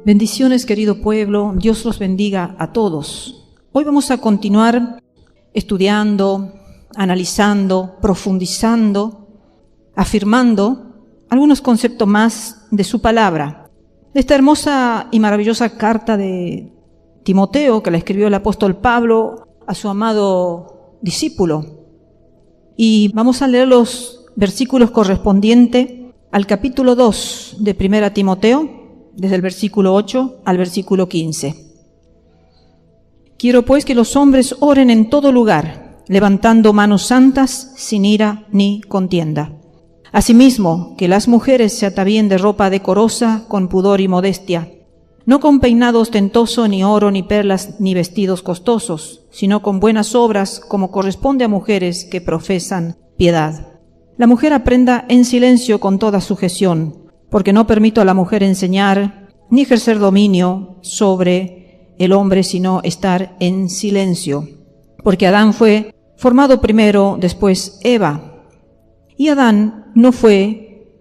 Bendiciones, querido pueblo, Dios los bendiga a todos. Hoy vamos a continuar estudiando, analizando, profundizando, afirmando algunos conceptos más de su palabra. De esta hermosa y maravillosa carta de Timoteo que la escribió el apóstol Pablo a su amado discípulo. Y vamos a leer los versículos correspondientes al capítulo 2 de 1 Timoteo, desde el versículo 8 al versículo 15. Quiero pues que los hombres oren en todo lugar, levantando manos santas, sin ira ni contienda. Asimismo, que las mujeres se atavíen de ropa decorosa, con pudor y modestia, no con peinado ostentoso, ni oro, ni perlas, ni vestidos costosos, sino con buenas obras, como corresponde a mujeres que profesan piedad. La mujer aprenda en silencio con toda sujeción, porque no permito a la mujer enseñar ni ejercer dominio sobre el hombre, sino estar en silencio. Porque Adán fue formado primero, después Eva. Y Adán no fue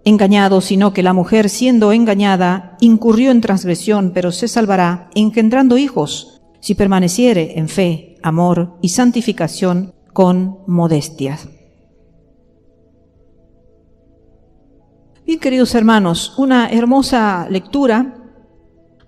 engañado, sino que la mujer, siendo engañada, incurrió en transgresión, pero se salvará engendrando hijos, si permaneciere en fe, amor y santificación con modestia. Bien, queridos hermanos, una hermosa lectura,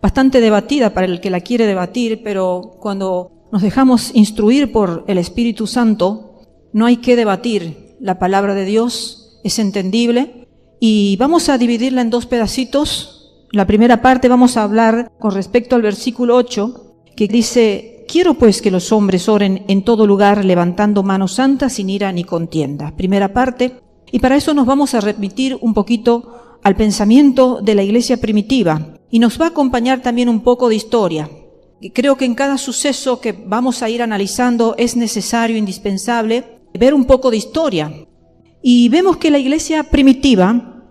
bastante debatida para el que la quiere debatir, pero cuando nos dejamos instruir por el Espíritu Santo, no hay que debatir. La palabra de Dios es entendible y vamos a dividirla en dos pedacitos. La primera parte vamos a hablar con respecto al versículo 8, que dice: quiero pues que los hombres oren en todo lugar, levantando manos santas, sin ira ni contienda. Primera parte. Y para eso nos vamos a remitir un poquito al pensamiento de la iglesia primitiva y nos va a acompañar también un poco de historia. Creo que en cada suceso que vamos a ir analizando es necesario, indispensable, ver un poco de historia. Y vemos que la iglesia primitiva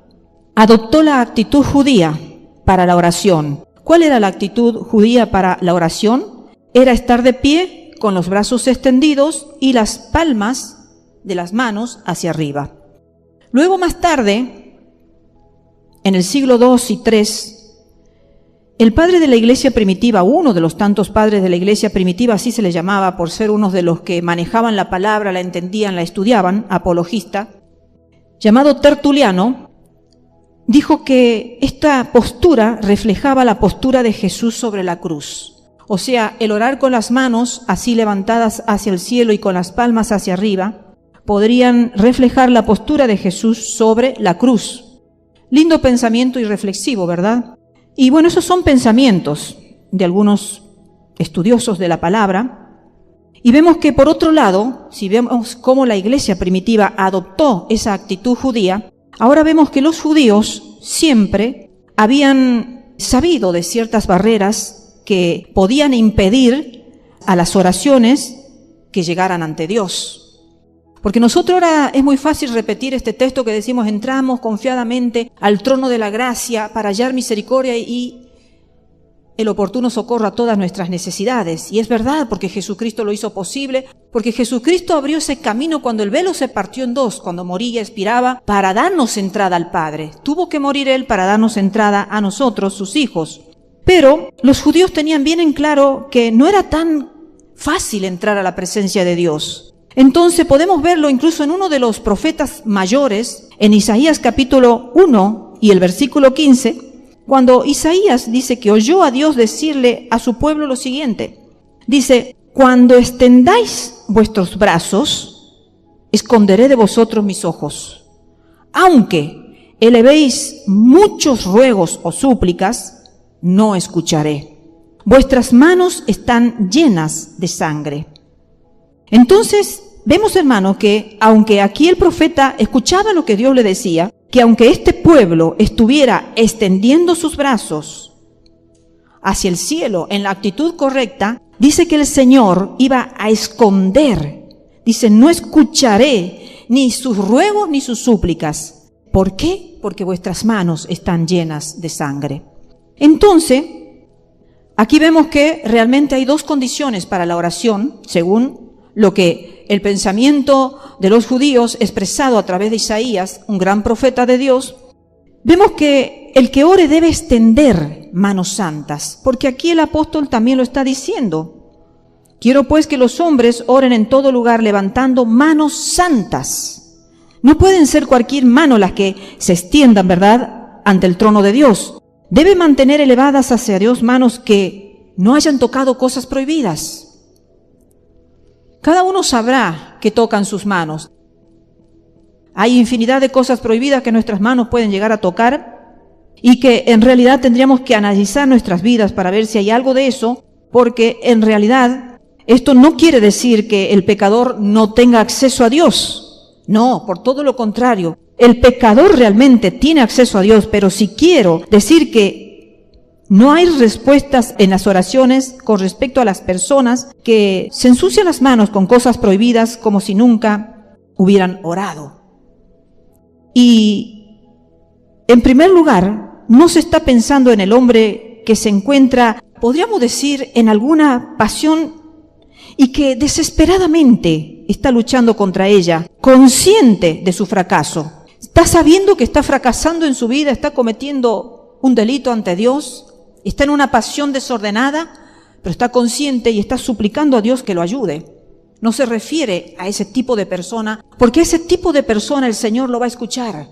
adoptó la actitud judía para la oración. ¿Cuál era la actitud judía para la oración? Era estar de pie con los brazos extendidos y las palmas de las manos hacia arriba. Luego, más tarde, en el siglo II y III, el padre de la iglesia primitiva, uno de los tantos padres de la iglesia primitiva, así se le llamaba por ser uno de los que manejaban la palabra, la entendían, la estudiaban, apologista, llamado Tertuliano, dijo que esta postura reflejaba la postura de Jesús sobre la cruz. O sea, el orar con las manos así levantadas hacia el cielo y con las palmas hacia arriba, podrían reflejar la postura de Jesús sobre la cruz. Lindo pensamiento y reflexivo, ¿verdad? Y bueno, esos son pensamientos de algunos estudiosos de la palabra. Y vemos que por otro lado, si vemos cómo la iglesia primitiva adoptó esa actitud judía, ahora vemos que los judíos siempre habían sabido de ciertas barreras que podían impedir a las oraciones que llegaran ante Dios. Porque nosotros ahora es muy fácil repetir este texto que decimos: entramos confiadamente al trono de la gracia para hallar misericordia y el oportuno socorro a todas nuestras necesidades. Y es verdad, porque Jesucristo lo hizo posible, porque Jesucristo abrió ese camino cuando el velo se partió en dos, cuando moría, expiraba, para darnos entrada al Padre. Tuvo que morir Él para darnos entrada a nosotros, sus hijos. Pero los judíos tenían bien en claro que no era tan fácil entrar a la presencia de Dios. Entonces podemos verlo incluso en uno de los profetas mayores, en Isaías capítulo 1 y el versículo 15, cuando Isaías dice que oyó a Dios decirle a su pueblo lo siguiente. Dice: cuando extendáis vuestros brazos, esconderé de vosotros mis ojos. Aunque elevéis muchos ruegos o súplicas, no escucharé. Vuestras manos están llenas de sangre. Entonces, vemos, hermano, que aunque aquí el profeta escuchaba lo que Dios le decía, que aunque este pueblo estuviera extendiendo sus brazos hacia el cielo en la actitud correcta, dice que el Señor iba a esconder. Dice: no escucharé ni sus ruegos ni sus súplicas. ¿Por qué? Porque vuestras manos están llenas de sangre. Entonces, aquí vemos que realmente hay dos condiciones para la oración, según lo que el pensamiento de los judíos expresado a través de Isaías, un gran profeta de Dios, vemos que el que ore debe extender manos santas, porque aquí el apóstol también lo está diciendo. Quiero pues que los hombres oren en todo lugar levantando manos santas. No pueden ser cualquier mano las que se extiendan, ¿verdad?, ante el trono de Dios. Debe mantener elevadas hacia Dios manos que no hayan tocado cosas prohibidas. Cada uno sabrá que tocan sus manos. Hay infinidad de cosas prohibidas que nuestras manos pueden llegar a tocar y que en realidad tendríamos que analizar nuestras vidas para ver si hay algo de eso, porque en realidad esto no quiere decir que el pecador no tenga acceso a Dios. No, por todo lo contrario. El pecador realmente tiene acceso a Dios, pero si quiero decir que no hay respuestas en las oraciones con respecto a las personas que se ensucian las manos con cosas prohibidas como si nunca hubieran orado. Y en primer lugar, no se está pensando en el hombre que se encuentra, podríamos decir, en alguna pasión y que desesperadamente está luchando contra ella, consciente de su fracaso. Está sabiendo que está fracasando en su vida, está cometiendo un delito ante Dios, está en una pasión desordenada, pero está consciente y está suplicando a Dios que lo ayude. No se refiere a ese tipo de persona, porque ese tipo de persona el Señor lo va a escuchar.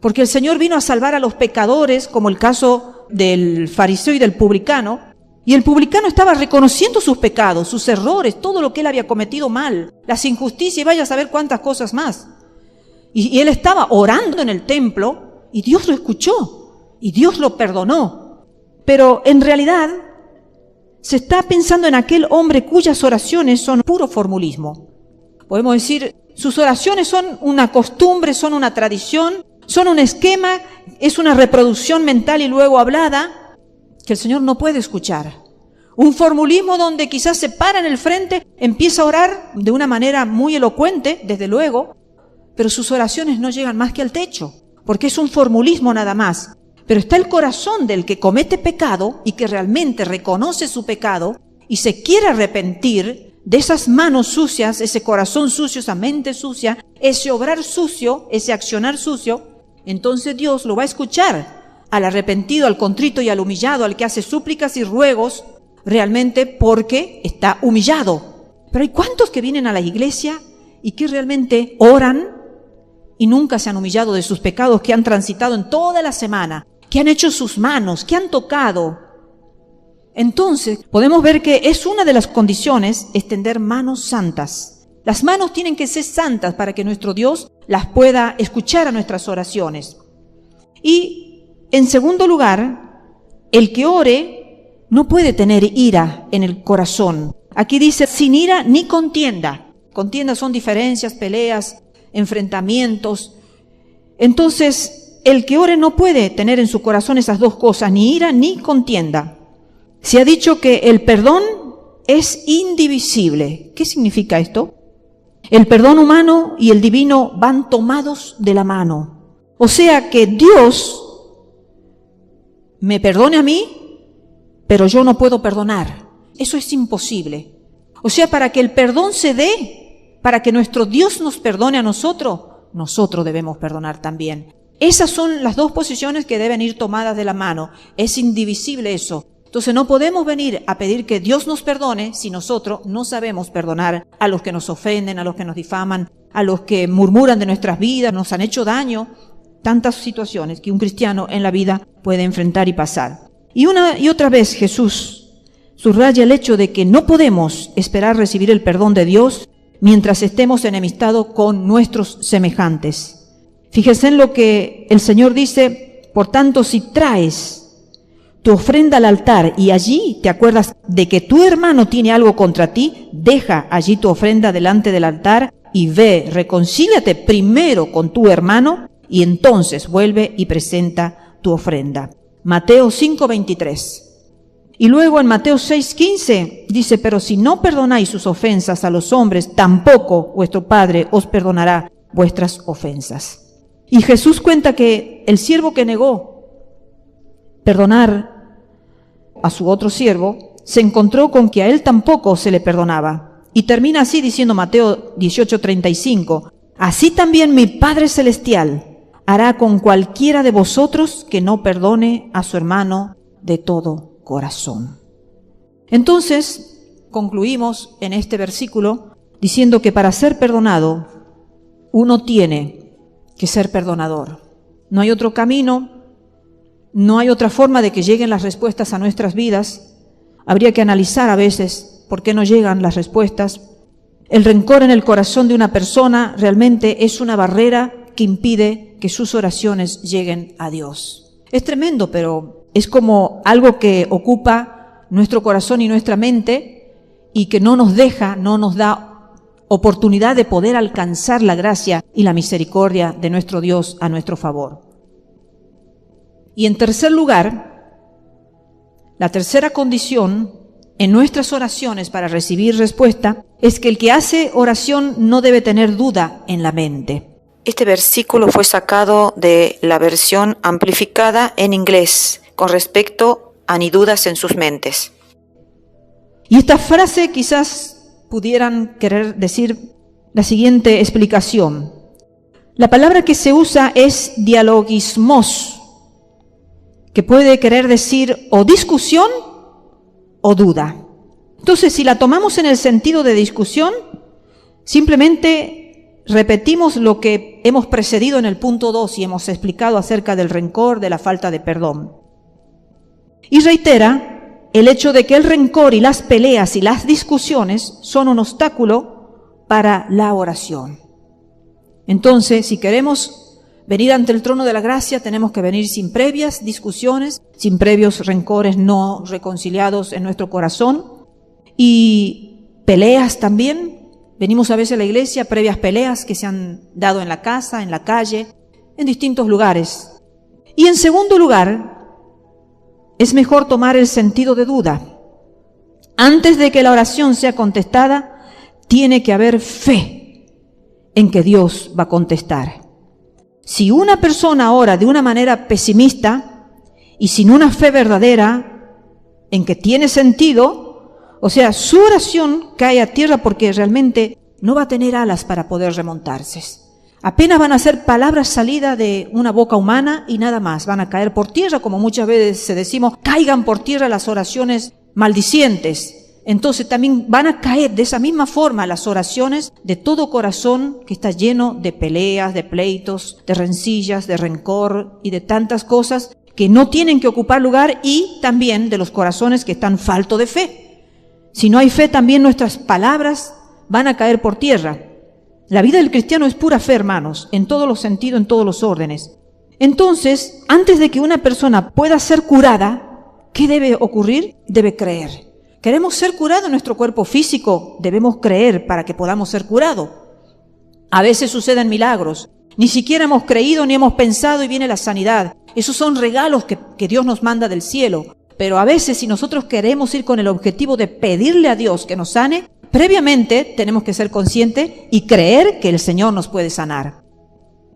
Porque el Señor vino a salvar a los pecadores, como el caso del fariseo y del publicano, y el publicano estaba reconociendo sus pecados, sus errores, todo lo que él había cometido mal, las injusticias y vaya a saber cuántas cosas más. Y él estaba orando en el templo y Dios lo escuchó y Dios lo perdonó. Pero en realidad se está pensando en aquel hombre cuyas oraciones son puro formulismo. Podemos decir, sus oraciones son una costumbre, son una tradición, son un esquema, es una reproducción mental y luego hablada que el Señor no puede escuchar. Un formulismo donde quizás se para en el frente, empieza a orar de una manera muy elocuente, desde luego, pero sus oraciones no llegan más que al techo, porque es un formulismo nada más. Pero está el corazón del que comete pecado y que realmente reconoce su pecado y se quiere arrepentir de esas manos sucias, ese corazón sucio, esa mente sucia, ese obrar sucio, ese accionar sucio. Entonces Dios lo va a escuchar al arrepentido, al contrito y al humillado, al que hace súplicas y ruegos realmente porque está humillado. Pero hay cuántos que vienen a la iglesia y que realmente oran y nunca se han humillado de sus pecados que han transitado en toda la semana, que han hecho sus manos, que han tocado. Entonces, podemos ver que es una de las condiciones extender manos santas. Las manos tienen que ser santas para que nuestro Dios las pueda escuchar a nuestras oraciones. Y, en segundo lugar, el que ore no puede tener ira en el corazón. Aquí dice, sin ira ni contienda. Contienda son diferencias, peleas, enfrentamientos. Entonces, el que ore no puede tener en su corazón esas dos cosas, ni ira ni contienda. Se ha dicho que el perdón es indivisible. ¿Qué significa esto? El perdón humano y el divino van tomados de la mano. O sea que Dios me perdone a mí, pero yo no puedo perdonar. Eso es imposible. O sea, para que el perdón se dé, para que nuestro Dios nos perdone a nosotros debemos perdonar también. Esas son las dos posiciones que deben ir tomadas de la mano. Es indivisible eso. Entonces no podemos venir a pedir que Dios nos perdone si nosotros no sabemos perdonar a los que nos ofenden, a los que nos difaman, a los que murmuran de nuestras vidas, nos han hecho daño. Tantas situaciones que un cristiano en la vida puede enfrentar y pasar. Y una y otra vez Jesús subraya el hecho de que no podemos esperar recibir el perdón de Dios mientras estemos enemistados con nuestros semejantes. Fíjense en lo que el Señor dice, por tanto, si traes tu ofrenda al altar y allí te acuerdas de que tu hermano tiene algo contra ti, deja allí tu ofrenda delante del altar y ve, reconcíliate primero con tu hermano y entonces vuelve y presenta tu ofrenda. Mateo 5:23. Y luego en Mateo 6:15 dice, pero si no perdonáis sus ofensas a los hombres, tampoco vuestro Padre os perdonará vuestras ofensas. Y Jesús cuenta que el siervo que negó perdonar a su otro siervo, se encontró con que a él tampoco se le perdonaba. Y termina así diciendo Mateo 18:35, así también mi Padre Celestial hará con cualquiera de vosotros que no perdone a su hermano de todo corazón? Entonces, concluimos en este versículo diciendo que para ser perdonado, uno tiene que ser perdonador. No hay otro camino, no hay otra forma de que lleguen las respuestas a nuestras vidas. Habría que analizar a veces por qué no llegan las respuestas. El rencor en el corazón de una persona realmente es una barrera que impide que sus oraciones lleguen a Dios. Es tremendo, pero es como algo que ocupa nuestro corazón y nuestra mente y que no nos da oportunidad de poder alcanzar la gracia y la misericordia de nuestro Dios a nuestro favor. Y en tercer lugar, la tercera condición en nuestras oraciones para recibir respuesta es que el que hace oración no debe tener duda en la mente. Este versículo fue sacado de la versión amplificada en inglés con respecto a ni dudas en sus mentes. Y esta frase quizás pudieran querer decir la siguiente explicación. La palabra que se usa es dialogismos, que puede querer decir o discusión o duda. Entonces, si la tomamos en el sentido de discusión, simplemente repetimos lo que hemos precedido en el punto 2 y hemos explicado acerca del rencor, de la falta de perdón. Y reitera el hecho de que el rencor y las peleas y las discusiones son un obstáculo para la oración. Entonces, si queremos venir ante el trono de la gracia, tenemos que venir sin previas discusiones, sin previos rencores no reconciliados en nuestro corazón y peleas también. Venimos a veces a la iglesia, previas peleas que se han dado en la casa, en la calle, en distintos lugares. Y en segundo lugar, es mejor tomar el sentido de duda. Antes de que la oración sea contestada, tiene que haber fe en que Dios va a contestar. Si una persona ora de una manera pesimista y sin una fe verdadera en que tiene sentido, o sea, su oración cae a tierra porque realmente no va a tener alas para poder remontarse. Apenas van a ser palabras salidas de una boca humana y nada más. Van a caer por tierra, como muchas veces decimos, caigan por tierra las oraciones maldicientes. Entonces también van a caer de esa misma forma las oraciones de todo corazón que está lleno de peleas, de pleitos, de rencillas, de rencor y de tantas cosas que no tienen que ocupar lugar, y también de los corazones que están faltos de fe. Si no hay fe, también nuestras palabras van a caer por tierra. La vida del cristiano es pura fe, hermanos, en todos los sentidos, en todos los órdenes. Entonces, antes de que una persona pueda ser curada, ¿qué debe ocurrir? Debe creer. ¿Queremos ser curados en nuestro cuerpo físico? Debemos creer para que podamos ser curados. A veces suceden milagros. Ni siquiera hemos creído ni hemos pensado y viene la sanidad. Esos son regalos que Dios nos manda del cielo. Pero a veces, si nosotros queremos ir con el objetivo de pedirle a Dios que nos sane, previamente tenemos que ser conscientes y creer que el Señor nos puede sanar.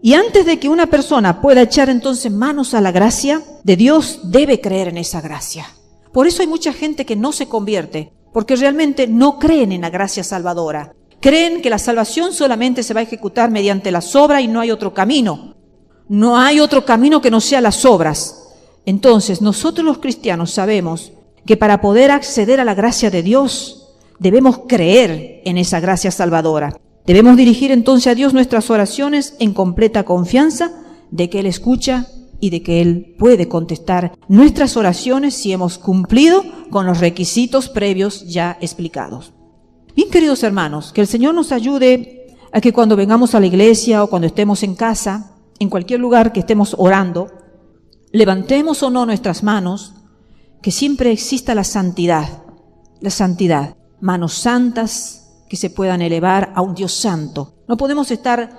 Y antes de que una persona pueda echar entonces manos a la gracia de Dios, debe creer en esa gracia. Por eso hay mucha gente que no se convierte, porque realmente no creen en la gracia salvadora. Creen que la salvación solamente se va a ejecutar mediante las obras y no hay otro camino. No hay otro camino que no sea las obras. Entonces, nosotros los cristianos sabemos que para poder acceder a la gracia de Dios, debemos creer en esa gracia salvadora. Debemos dirigir entonces a Dios nuestras oraciones en completa confianza de que Él escucha y de que Él puede contestar nuestras oraciones si hemos cumplido con los requisitos previos ya explicados. Bien, queridos hermanos, que el Señor nos ayude a que cuando vengamos a la iglesia o cuando estemos en casa, en cualquier lugar que estemos orando, levantemos o no nuestras manos, que siempre exista la santidad, manos santas que se puedan elevar a un Dios santo. No podemos estar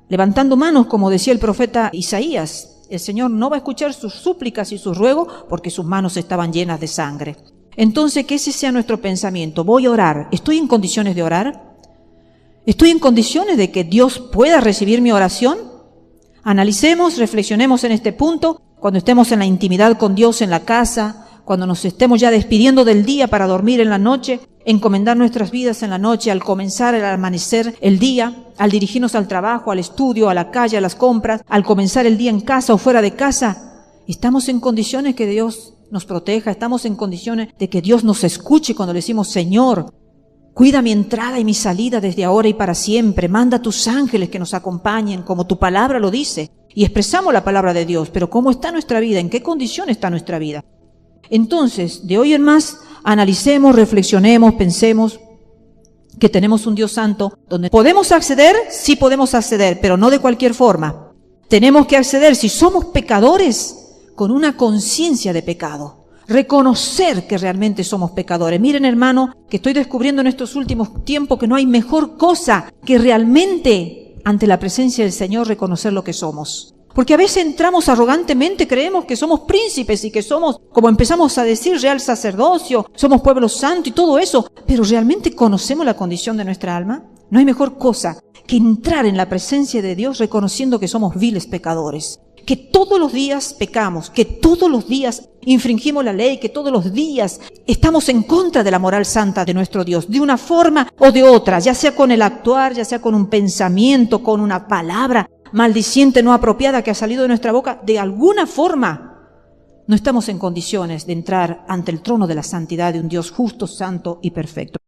levantando manos como decía el profeta Isaías. El Señor no va a escuchar sus súplicas y sus ruegos porque sus manos estaban llenas de sangre. Entonces, que ese sea nuestro pensamiento. Voy a orar. ¿Estoy en condiciones de orar? ¿Estoy en condiciones de que Dios pueda recibir mi oración? Analicemos, reflexionemos en este punto. Cuando estemos en la intimidad con Dios en la casa, cuando nos estemos ya despidiendo del día para dormir en la noche, encomendar nuestras vidas en la noche, al comenzar, al amanecer el día, al dirigirnos al trabajo, al estudio, a la calle, a las compras, al comenzar el día en casa o fuera de casa, estamos en condiciones que Dios nos proteja, estamos en condiciones de que Dios nos escuche cuando le decimos: Señor, cuida mi entrada y mi salida desde ahora y para siempre, manda a tus ángeles que nos acompañen, como tu palabra lo dice. Y expresamos la palabra de Dios, pero ¿cómo está nuestra vida? ¿En qué condición está nuestra vida? Entonces, de hoy en más, analicemos, reflexionemos, pensemos que tenemos un Dios santo donde podemos acceder, sí podemos acceder, pero no de cualquier forma. Tenemos que acceder, si somos pecadores, con una conciencia de pecado. Reconocer que realmente somos pecadores. Miren, hermano, que estoy descubriendo en estos últimos tiempos que no hay mejor cosa que realmente ante la presencia del Señor reconocer lo que somos. Porque a veces entramos arrogantemente, creemos que somos príncipes y que somos, como empezamos a decir, real sacerdocio, somos pueblo santo y todo eso, pero ¿realmente conocemos la condición de nuestra alma? No hay mejor cosa que entrar en la presencia de Dios reconociendo que somos viles pecadores, que todos los días pecamos, que todos los días infringimos la ley, que todos los días estamos en contra de la moral santa de nuestro Dios, de una forma o de otra, ya sea con el actuar, ya sea con un pensamiento, con una palabra maldiciente no apropiada que ha salido de nuestra boca. De alguna forma no estamos en condiciones de entrar ante el trono de la santidad de un Dios justo, santo y perfecto.